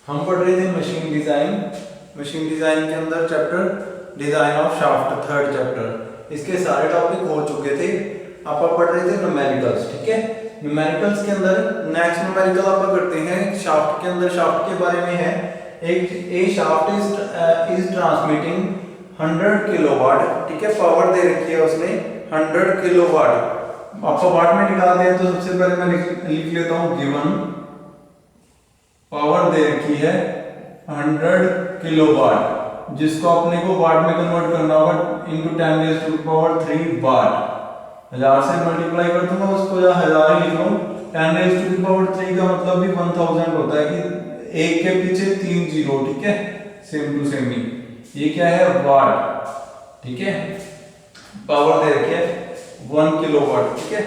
हम पढ़ रहे थे मशीन डिजाइन। मशीन डिजाइन के अंदर chapter design of shaft, third chapter, इसके सारे टॉपिक हो चुके थे। आप पढ़ रहे थे न्यूमेरिकल्स, ठीक है। न्यूमेरिकल्स के अंदर नेक्स्ट न्यूमेरिकल आप करते हैं शाफ्ट के अंदर। शाफ्ट के बारे में है, एक शाफ्ट इज ट्रांसमिटिंग 100 किलोवाट, ठीक है। पावर दे रखी है उसने 100 किलोवाट। आपको वाट में निकाल दिया तो सबसे पहले मैं लिख लेता हूं गिवन पावर दे रखी है 100 किलोवाट, जिसको अपने को वाट में कन्वर्ट करना होगा इनटू 10⁻³ वाट। 1000 से मल्टीप्लाई कर दूंगा उसको, या 1000 ही लिख लूं। 10⁻³ का मतलब भी 1000 होता है कि एक के पीछे 3 जीरो, ठीक है, सेम टू सेम ही। ये क्या है, वाट, ठीक है। पावर दे रखी है 1 किलोवाट, ठीक है।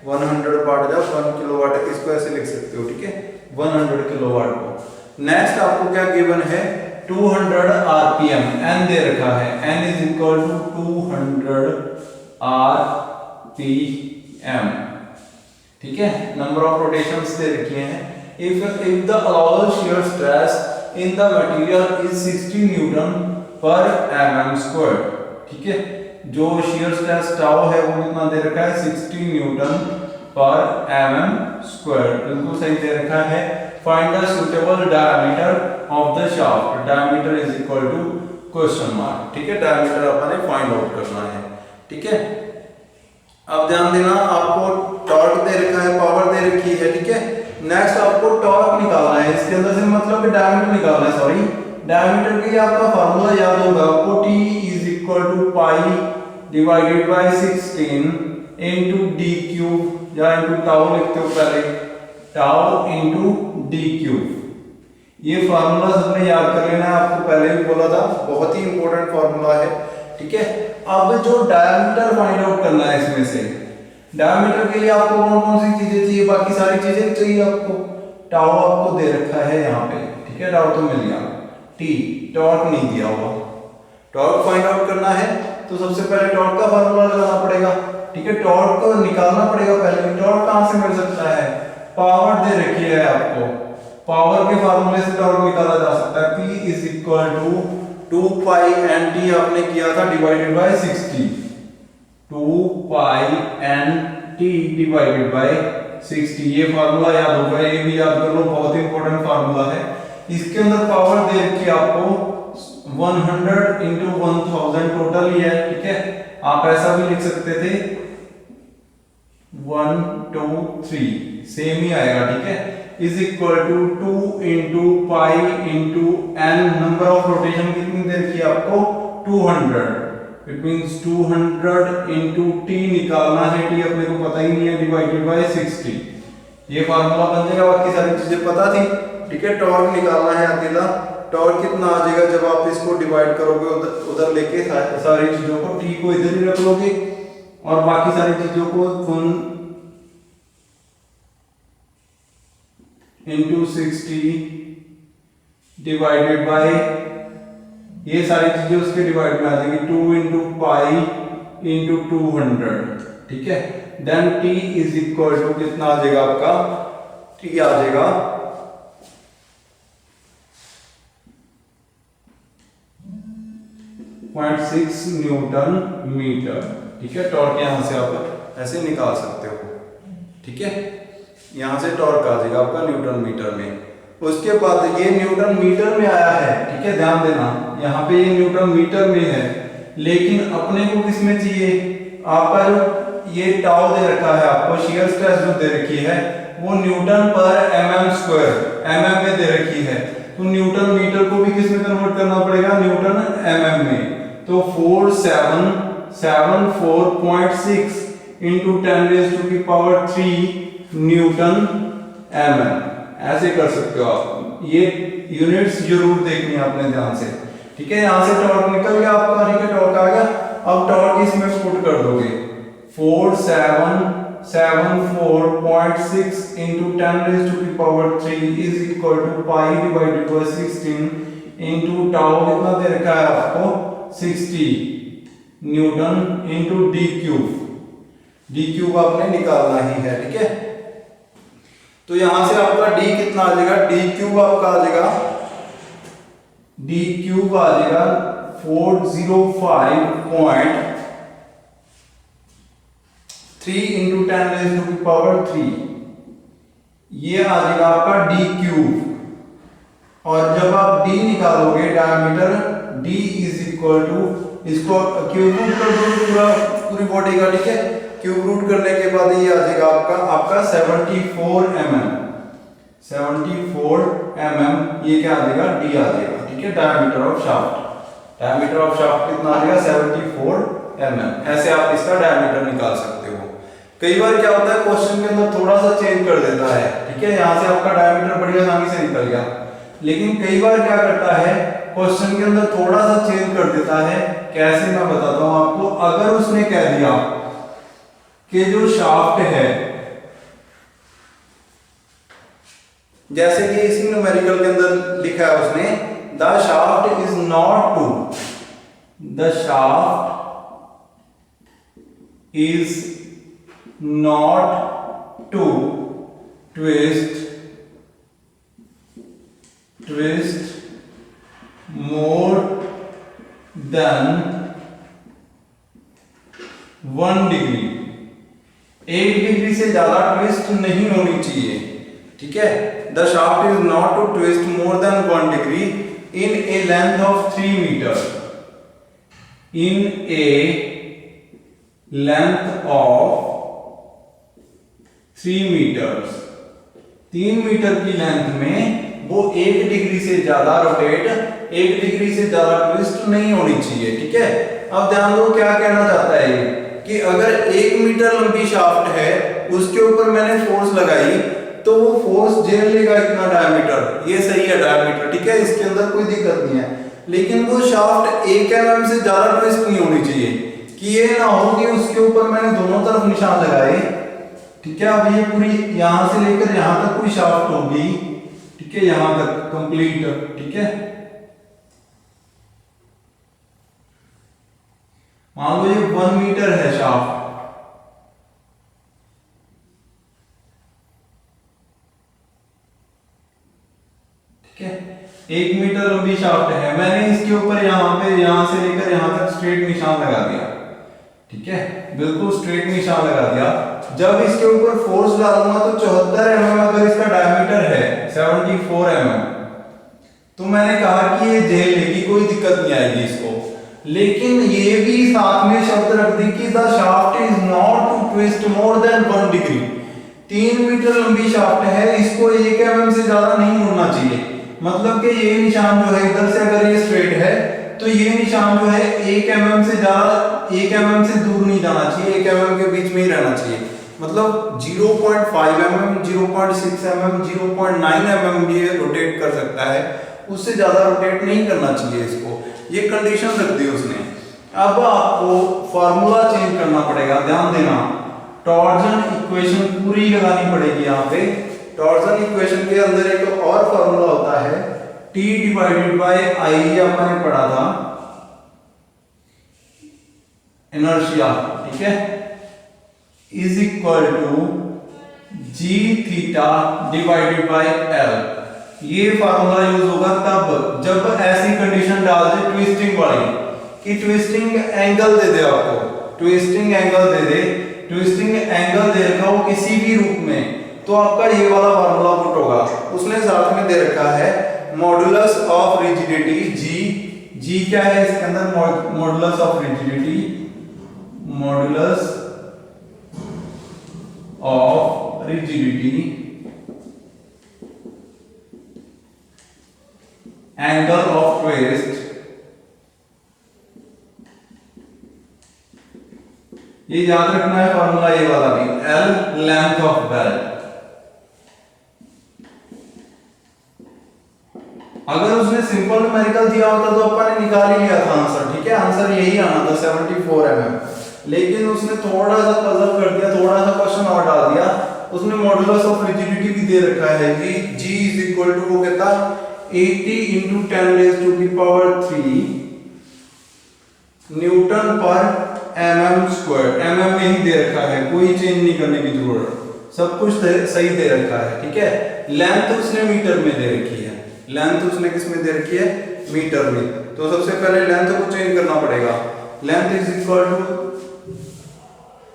100 वाट जब 1 किलोवाट, इसको ऐसे लिख सकते हो, ठीक है, 100 किलोवाट को। नेक्स्ट आपको क्या गिवन है, 200 आरपीएम, एन दे रखा है, N is equal to 200 RPM, ठीक है। नंबर ऑफ रोटेशंस दे रखी हैं। If the allowable shear stress in the material is 60 newton per mm², ठीक है। जो शियर स्ट्रेस टाउ है वो कितना दे रखा है, 60 न्यूटन पर mm², बिल्कुल सही दे रखा है। Find the suitable diameter of the shaft, diameter is equal to question mark, ठीक है। डायमीटर अपने फाइंड आउट करना है, ठीक है। अब ध्यान देना, आपको टॉर्क दे रखा है, पावर दे रखी है, ठीक है। नेक्स्ट आपको टॉर्क निकालना है, इसके अंदर से मतलब कि डायमीटर निकालना है, सॉरी। डायमीटर के लिए आपका फार्मूला याद होगा आपको, T is equal to pi divided by 16 into d cube, या इनटू टाउ लिखते हो पहले, टाउ इनटू d क्यूब। ये फार्मूला सबने याद कर लेना है, आपको पहले भी बोला था, बहुत ही इंपॉर्टेंट फार्मूला है, ठीक है। अब जो डायमीटर फाइंड आउट करना है, इसमें से डायमीटर के लिए आपको कौन कौन सी चीजें चाहिए, बाकी सारी चीजें नहीं चाहिए आपको। टाउ आपको दे रखा है यहाँ पे, ठीक है, टाउ तो मिल गया। टी, टॉर्क नहीं दिया हुआ। टॉर्क फाइंड आउट करना है तो सबसे पहले टॉर्क का फार्मूला लगाना पड़ेगा, ठीक है। टॉर्क को निकालना पड़ेगा पहले। टॉर्क कहां से मिल सकता है, पावर दे रखी है आपको, पावर के फार्मूले से टॉर्क निकाला जा सकता है। P is equal to 2 pi N T आपने किया था divided by 60, 2 pi N T divided by 60। ये फार्मूला याद होगा, ये भी याद कर लो, बहुत इंपॉर्टेंट फार्मूला है। इसके अंदर पावर दे रखी है आपको 100 इंटू 1000 टोटल ही है, ठीक है। आप ऐसा भी लिख सकते थे 1 2 3, सेम ही आएगा, ठीक है। Is equal to 2 into pi into N, number of rotation कितनी दे रखी है आपको, 200। इट मींस 200 इंटू टी निकालना है, टी अपने को पता ही नहीं है, डिवाइडेड बाय 60। ये फार्मूला बन जाएगा, बाकी सारी चीजें पता थी, ठीक है। टॉर्क निकालना है अकेला, टॉर्क कितना आ जाएगा जब आप इसको डिवाइड करोगे उधर लेके सारी चीजों को, टी को इधर ही रख लोगे और बाकी सारी चीजों को इंटू 60 डिवाइडेड बाय, ये सारी चीजें उसके डिवाइड में आ जाएंगी, 2 इंटू पाई इंटू 200, ठीक है। Then T is equal to कितना आ जाएगा आपका, टी आ जाएगा 0.6 न्यूटन मीटर, ठीक है। टॉर्क यहां से आप ऐसे निकाल सकते हो, ठीक है। यहां से टॉर्क आ जाएगा आपका न्यूटन मीटर में। उसके बाद ये न्यूटन मीटर में आया है, ठीक है, ध्यान देना, यहाँ पे ये न्यूटन मीटर में है, लेकिन अपने को किस में चाहिए, आपका जो ये टाउ दे रखा है आपको, शियर स्ट्रेस जो दे रखी है वो न्यूटन पर mm², mm में दे रखी है, तो न्यूटन मीटर को भी किस में कन्वर्ट करना पड़ेगा, न्यूटन mm में। तो 4774.6 इंटू 10⁻³ न्यूटन mm, ऐसे कर सकते हो आप। ये यूनिट्स जरूर देखनी है आपने ध्यान से, ठीक है। यहां से टॉर्क निकल गया आपका, ठीक है, टॉर्क आ गया। अब टॉर्क इसमें पुट कर दोगे, 4774.6 into 10⁻³ is equal to pi divided by 16 into tau कितना दे रखा है आपको, 60 newton into D cube. D cube आपने निकालना ही है, ठीक है। तो यहां से आपका d कितना आ जाएगा, d क्यूब आपका आ जाएगा डी क्यूब आ जाएगा 405.3 इंटू 10⁻³ ये आ जाएगा आपका डी क्यूब। और जब आप डी निकालोगे diameter D is equal to, इसको क्यूब रूट कर दो पूरी बॉडी का, ठीक है। क्यूब रूट करने के बाद ये आ जाएगा आपका 74 mm, 74 mm ये क्या आ जाएगा डी आ जाएगा, ठीक है। डायमीटर ऑफ शाफ्ट कितना आ जाएगा 74 mm। ऐसे आप इसका डायमीटर निकाल सकते हो। कई बार क्या होता है क्वेश्चन के अंदर थोड़ा सा चेंज कर देता है, ठीक है। यहाँ से आपका डायमीटर बड़ी आसानी से निकल गया, लेकिन कई बार क्या करता है क्वेश्चन के अंदर थोड़ा सा चेंज कर देता है। कैसे, मैं बताता हूं आपको। अगर उसने कह दिया कि जो शाफ्ट है, जैसे कि इसी न्यूमेरिकल के अंदर लिखा है उसने, the shaft is not to twist more than 1 degree. 1 degree से ज्यादा ट्विस्ट नहीं होनी चाहिए, ठीक है। The shaft is not to twist more than 1 degree in a length of 3 metre, in a length of 3 metres. 3 metre की length में वो 1 डिग्री से ज्यादा रोटेट, 1 डिग्री से ज्यादा ट्विस्ट नहीं होनी चाहिए, ठीक है। अब ध्यान दो क्या कहना चाहता है ये, कि अगर 1 मीटर लंबी शाफ्ट है, उसके ऊपर मैंने फोर्स लगाई, तो वो फोर्स झेल लेगा इतना डायमीटर, ये सही है डायमीटर, ठीक है। इसके अंदर कोई दिक्कत नहीं है। लेकिन वो शाफ्ट 1 mm से ज्यादा ट्विस्ट नहीं होनी चाहिए, कि ये ना हो कि उसके ऊपर मैंने दोनों तरफ निशान लगाए, ठीक है। अब ये पूरी यहां से लेकर यहां तक कोई शाफ्ट होगी, ठीक है, यहां तक कंप्लीट, ठीक है। मान लो ये 1 मीटर है शाफ्ट, ठीक है। 1 मीटर लंबी शाफ्ट है, मैंने इसके ऊपर यहां से लेकर यहां तक स्ट्रेट निशान लगा दिया, ठीक है, बिल्कुल स्ट्रेट निशान लगा दिया। जब इसके ऊपर फोर्स डालूंगा तो 74 mm अगर इसका डायमीटर है 74 mm, तो मैंने कहा कि ये झेल लेगी, कोई दिक्कत नहीं आएगी इसको। लेकिन ये भी साथ में शर्त रख दी कि the shaft is not to twist more than 1 degree. 3 metre लंबी शाफ्ट है, इसको 1 mm से ज्यादा नहीं मुड़ना चाहिए। मतलब कि ये निशान जो है इधर से अगर ये स्ट्रेट है, तो ये निशान जो है 1 mm से ज्यादा, 1 mm से दूर नहीं जाना चाहिए, 1 mm के बीच में ही रहना चाहिए। मतलब 0.5 mm, 0.6 mm, 0.9 mm भी रोटेट कर सकता है, उससे ज्यादा रोटेट नहीं करना चाहिए इसको। ये कंडीशन रख दी उसने। अब आपको फार्मूला चेंज करना पड़ेगा, ध्यान देना। टॉर्जन इक्वेशन पूरी लगानी पड़ेगी यहाँ पे। टॉर्जन इक्वेशन के अंदर एक और फार्मूला होता है T डिवाइडेड बाय I, ये आपने पढ़ा था, इनर्शिया, ठीक है, is equal to G theta divided by L। ये फार्मूला यूज होगा तब जब ऐसी कंडीशन डाल दे ट्विस्टिंग वाली, कि ट्विस्टिंग एंगल दे दे आपको, ट्विस्टिंग एंगल दे रखा हो किसी भी रूप में, तो आपका ये वाला फार्मूला पुट होगा। उसने साथ में दे रखा है मॉडुलस ऑफ रिजिडिटी G क्या है इसके अंदर, modulus of rigidity, modulus of rigidity, angle of twist, ये याद रखना है फॉर्मूला ये वाला भी, L लेंथ ऑफ बेल्ट। अगर उसने सिंपल न्यूमेरिकल दिया होता तो अपन ने निकाल ही लिया था आंसर, ठीक है, आंसर यही आना था 74 mm। लेकिन उसने थोड़ा सा पजल कर दिया, थोड़ा सा क्वेश्चन और डाल दिया। उसने मॉडुलस ऑफ रिजिडिटी भी दे रखा है कि G इज इक्वल टू, वो कहता 80 into 10⁻³ newton per mm²। mm में ही दे रखा है, कोई चेंज नहीं करने की जरूरत, सब कुछ सही दे रखा है, ठीक है। लेंथ उसने मीटर में दे रखी है, लेंथ उसने किस में दे रखी है, मीटर में। तो सबसे पहले लेंथ को चेंज करना पड़ेगा। लेंथ इज इक्वल टू,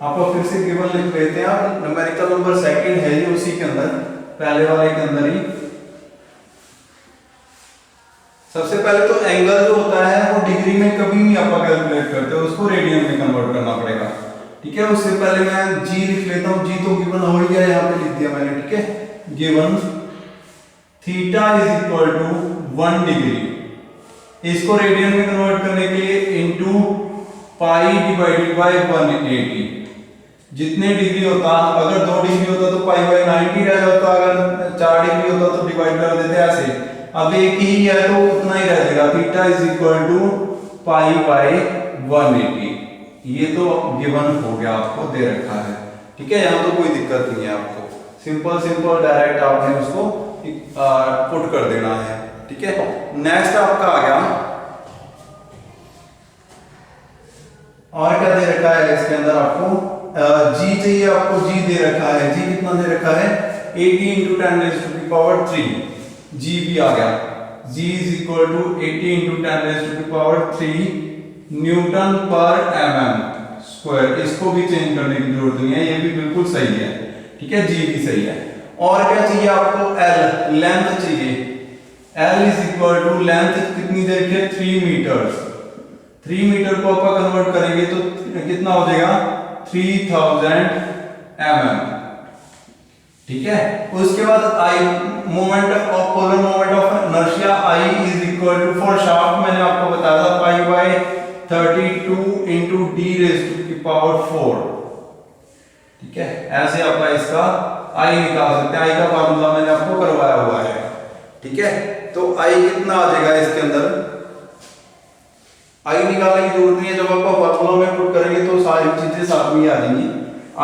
आपको फिर से गिवन लिख लेते हैं, आप न्यूमेरिकल नंबर सेकंड है ये उसी के अंदर, पहले वाले के अंदर ही। सबसे पहले तो एंगल जो होता है वो डिग्री में कभी नहीं आप कैलकुलेट करते, उसको रेडियन में कन्वर्ट करना पड़ेगा, ठीक है। उससे पहले मैं जी लिख लेता हूँ, जी तो गिवन हो ही गया, यहाँ पे लिख दिया मैंने, ठीक है। Given theta is equal to 1 degree, इसको रेडियन में कन्वर्ट करने के लिए इनटू पाई डिवाइडेड बाय 180। जितने डिग्री होता, अगर 2 डिग्री होता तो पाई बाय 90 रह जाता, अगर 4 डिग्री होता तो डिवाइड कर देते ऐसे। अब एक ही है तो उतना ही रह जाएगा, theta is equal to pi by 180। ये तो गिवन हो गया, आपको दे रखा है, ठीक है। यहाँ तो कोई दिक्कत नहीं है, आपको सिंपल सिंपल डायरेक्ट आपने उसको पुट कर देना है, ठीक है। नेक्स्ट आपका आ गया, और क्या दे रखा है इसके अंदर, आपको जी चाहिए, आपको जी दे रखा है। जी कितना दे रखा है, 80 इंटू 10⁻³ जी भी आ गया। G is equal to 80 into 10⁻³ newton per mm²। इसको भी चेंज करने की जरूरत नहीं है, ये भी बिल्कुल सही है, ठीक है। जी भी सही है। और क्या चाहिए आपको, L लेंथ चाहिए। L is equal to length कितनी दे रखी है, 3 मीटर। 3 मीटर को आप कन्वर्ट करेंगे तो कितना हो जाएगा, 3000 mm, ठीक है। उसके बाद I moment of polar moment of inertia I is equal to, for shaft मैंने आपको बताया था पाई बाय 32 इंटू d⁴, ठीक है। ऐसे आपका इसका I निकाल सकते हैं, I का फार्मूला मैंने आपको करवाया हुआ है, ठीक है। तो I कितना आ जाएगा इसके अंदर, I निकालने की जरूरत नहीं है, जब आप फार्मूला में पुट करेंगे तो सारी चीजें साथ में आ जाएंगी।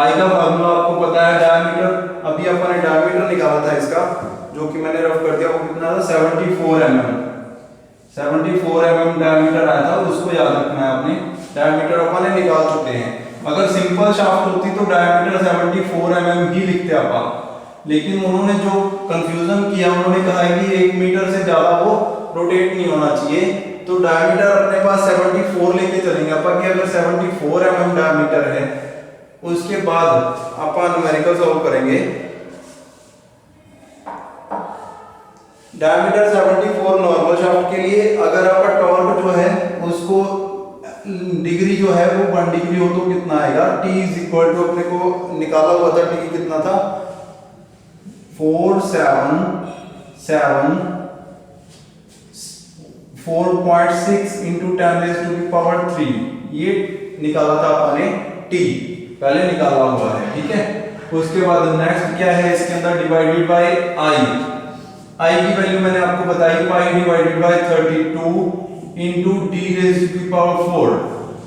I का फार्मूला आपको पता है, डायमीटर, अभी अपन ने डायमीटर निकाला था इसका, जो कि मैंने रफ कर दिया, वो कितना था, 74 mm। 74 mm डायमीटर आया था, उसको याद रखना है आपने। डायमीटर अपन ने निकाल चुके हैं। अगर सिंपल शाफ्ट होती तो डायमीटर 74 mm ही लिखते आप, लेकिन उन्होंने जो कंफ्यूजन किया, उन्होंने कहा है कि 1 मीटर से ज्यादा वो रोटेट नहीं होना चाहिए, तो डायमीटर अपने पास 74 लेके चलेंगे अपन, कि अगर 74 mm डायमीटर है, उसके बाद अपन न्यूमेरिकल सॉल्व करेंगे। डायमीटर 74 नॉर्मल शाफ्ट के लिए, अगर आपका टॉर्क जो है उसको डिग्री जो है वो 1 डिग्री हो तो कितना आएगा, T इज इक्वल टू, अपने को निकाला हुआ था T कितना था, 4.6 इंटू 10⁻³ ये निकाला था आपने T, पहले निकाला हुआ है, ठीक है। उसके बाद नेक्स्ट क्या है इसके अंदर, डिवाइडेड बाय I की वैल्यू मैंने आपको बताई, पाई डिवाइडेड बाय 32 इंटू d⁴।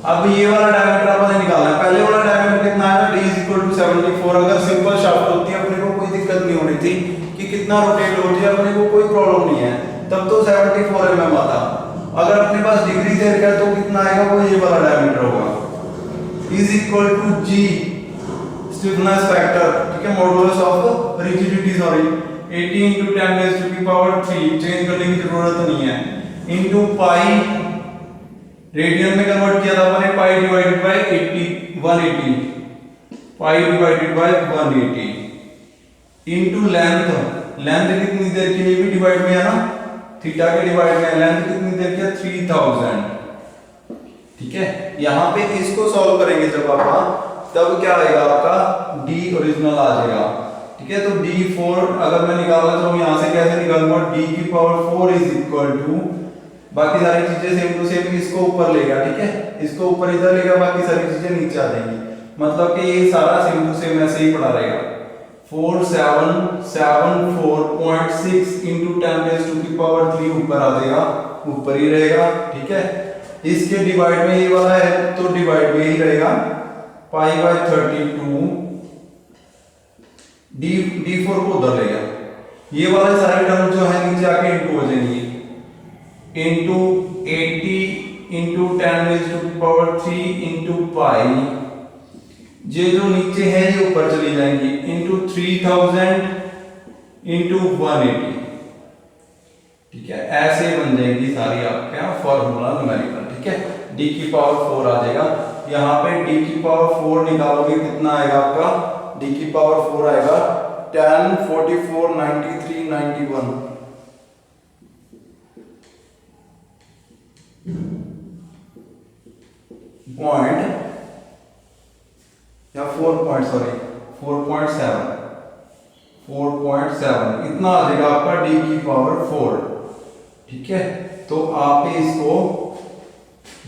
अब ये वाला डायमीटर आपने निकालना है, पहले वाला डायमीटर कितना आया, d इज इक्वल टू 74। अगर सिंपल शाफ्ट होती अपने को कोई दिक्कत नहीं होनी थी कि कितना रोटेट हो जाए, अपने को कोई प्रॉब्लम नहीं है, तब तो 74 mm आता। अगर अपने पास डिग्री दे रखा है तो कितना आएगा, वो ये वाला डायमीटर होगा, is equal to G stiffness factor, ठीक है, modulus of rigidity, sorry 80 into 10⁻³ change करने की जरूरत नहीं है, इंटू पाई, रेडियन में कन्वर्ट किया था मैंने, pi divided by 180, pi divided by 180 into length, length कितनी देर के लिए भी डिवाइड में है ना, थीटा के डिवाइड में, लेंथ कितनी देर के, 3000, ठीक है। यहाँ पे इसको सॉल्व करेंगे जब आप, तब क्या आएगा आपका, D ओरिजिनल आ जाएगा, ठीक है। तो d4 अगर मैं निकालना चाहूँ यहाँ से कैसे निकालूंगा, d⁴ इज इक्वल टू, बाकी सारी चीजें सेम टू सेम, इसको ऊपर लेगा, ठीक है, इसको ऊपर इधर लेगा, बाकी सारी चीजें नीचे आ जाएंगी, मतलब कि ये सारा सेम टू सेम ऐसे ही पड़ा रहेगा। 4774.6 इंटू 10⁻³ ऊपर आ जाएगा, ऊपर ही रहेगा, ठीक है। इसके डिवाइड में ये वाला है तो डिवाइड में ही रहेगा, पाई बाय 32, d4 को उधर लेगा, ये वाले सारे टर्म जो है नीचे आके इंटू हो जाएंगे, इंटू 80 इंटू 10⁻³ इंटू पाई, ये जो नीचे है ये ऊपर चली जाएंगी, इंटू 3000 इंटू 180, ठीक है, ऐसे बन जाएगी सारी आपके यहाँ फॉर्मूला न्यूमेरिकल। ठीक है, d की पावर 4 आ जाएगा, यहाँ पे d की पावर 4 निकालोगे कितना आएगा आपका, d की पावर 4 आएगा 10, 44, 93, 91 पॉइंट या 4.7 इतना आ जाएगा आपका d की पावर 4। ठीक है, तो आप इसको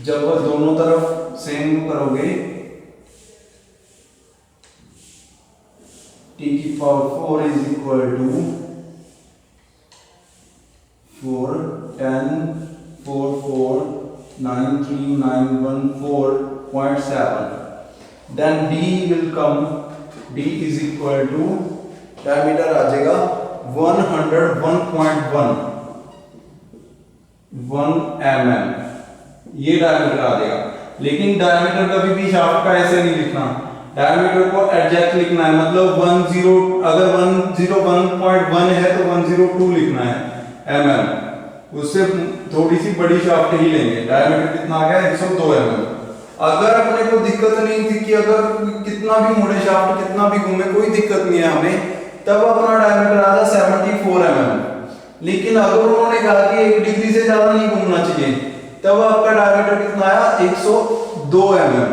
जब दोनों तरफ सेम करोगे, t की power 4 is equal to 4, 10, 4, 4, 9, 3, 9, 1, 4.7, then d will come, d is equal to diameter आ जाएगा 101.1 mm, ये डायमीटर आ जाएगा। लेकिन डायमीटर कभी भी शाफ्ट का ऐसे नहीं लिखना, डायमीटर को एग्जैक्ट लिखना है, मतलब 10, अगर 101.1 है तो 102 लिखना है mm, उससे थोड़ी सी बड़ी शाफ्ट ही लेंगे। डायमीटर कितना आ गया 102 mm। अगर अपने को दिक्कत नहीं थी कि अगर कितना भी मुड़े शाफ्ट कितना भी घूमे कोई दिक्कत नहीं है हमें, तब अपना डायमीटर आ था 74 mm। लेकिन अगर उन्होंने कहा कि 1 डिग्री से ज्यादा नहीं घूमना चाहिए, तब आपका डायमीटर कितना आया 102 mm।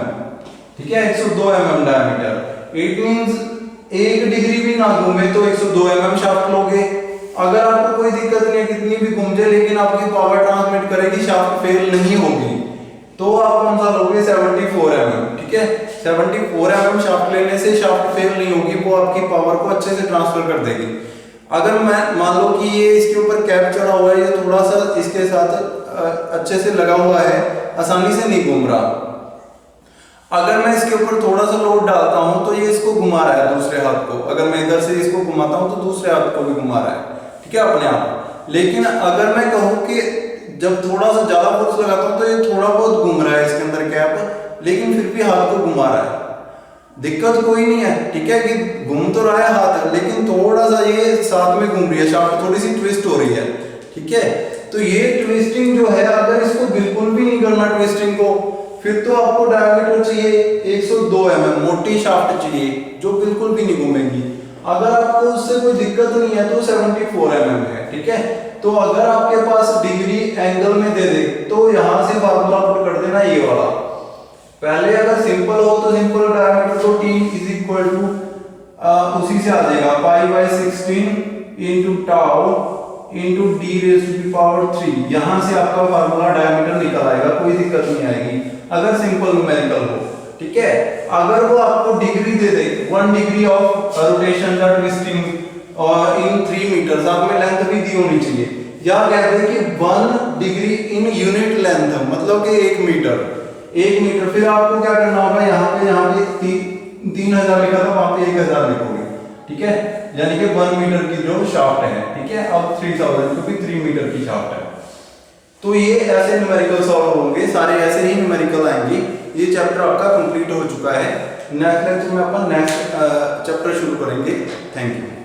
ठीक है, 102 mm diameter, it means 1 degree भी ना घूमे तो 102 mm शाफ्ट लोगे। अगर आपको कोई दिक्कत नहीं है कितनी भी घूम जाए, लेकिन आपकी पावर ट्रांसमिट करेगी, शाफ्ट फेल नहीं होगी, तो आप कौन सा लोगे 74 mm। ठीक है, 74 mm शाफ्ट लेने से शाफ्ट फेल नहीं होगी, वो आपकी पावर को अच्छे से ट्रांसफर कर देगी। अगर मैं मान लो कि ये इसके ऊपर कैप चढ़ा हुआ है, ये थोड़ा सा इसके साथ अच्छे से लगा हुआ है, आसानी से नहीं घूम रहा, अगर मैं इसके ऊपर थोड़ा सा लोड डालता हूं तो ये इसको घुमा रहा है दूसरे हाथ को, अगर मैं इधर से इसको घुमाता हूं तो दूसरे हाथ को भी घुमा रहा है। ठीक है, अपने आप। लेकिन अगर मैं कहूं कि जब थोड़ा सा ज्यादा फोर्स लगाता हूं तो ये थोड़ा बहुत घूम रहा है इसके अंदर कैप, लेकिन फिर भी हाथ को घुमा रहा है, दिक्कत कोई नहीं है। ठीक है, कि घूम तो रहा है हाथ, लेकिन थोड़ा सा ये साथ में घूम रही है, शाफ्ट थोड़ी सी ट्विस्ट हो रही है। ठीक है, तो ये ट्विस्टिंग जो है, अगर इसको बिल्कुल भी नहीं करना ट्विस्टिंग को, फिर तो आपको डायमीटर चाहिए 102 mm, मोटी शाफ्ट चाहिए जो बिल्कुल भी नहीं घूमेगी। अगर आपको उससे कोई दिक्कत नहीं है तो 74 mm है। ठीक है, तो अगर आपके पास डिग्री एंगल में दे दे तो यहां से फार्मूला पुट कर देना ये वाला। पहले अगर सिंपल हो तो सिंपल डायमीटर तो t इज इक्वल टू उसी से आ जाएगा π/16 into tau into d raise to the power 3। यहां से आपका फार्मूला डायमीटर निकल आएगा, कोई दिक्कत नहीं आएगी अगर सिंपल न्यूमेरिकल हो। ठीक है, अगर वो आपको degree they they 1 degree of rotation का ट्विस्टिंग और इन 3 मीटर, आप में लेंथ भी दी होनी चाहिए, या कहते हैं कि 1 डिग्री इन यूनिट लेंथ, मतलब कि 1 मीटर। फिर आपको क्या करना होगा, यहाँ पे 3000 लिखा था, वहां पे 1000 लिखोगे। ठीक है, यानी कि 1 मीटर की जो शाफ्ट है। ठीक है, अब 3000 क्योंकि 3 मीटर की शाफ्ट है। तो ये ऐसे न्यूमेरिकल सॉल्व होंगे, सारे ऐसे ही न्यूमेरिकल आएंगे। ये चैप्टर आपका कंप्लीट हो चुका है। नेक्स्ट लेक्चर में अपन नेक्स्ट चैप्टर शुरू करेंगे। Thank you.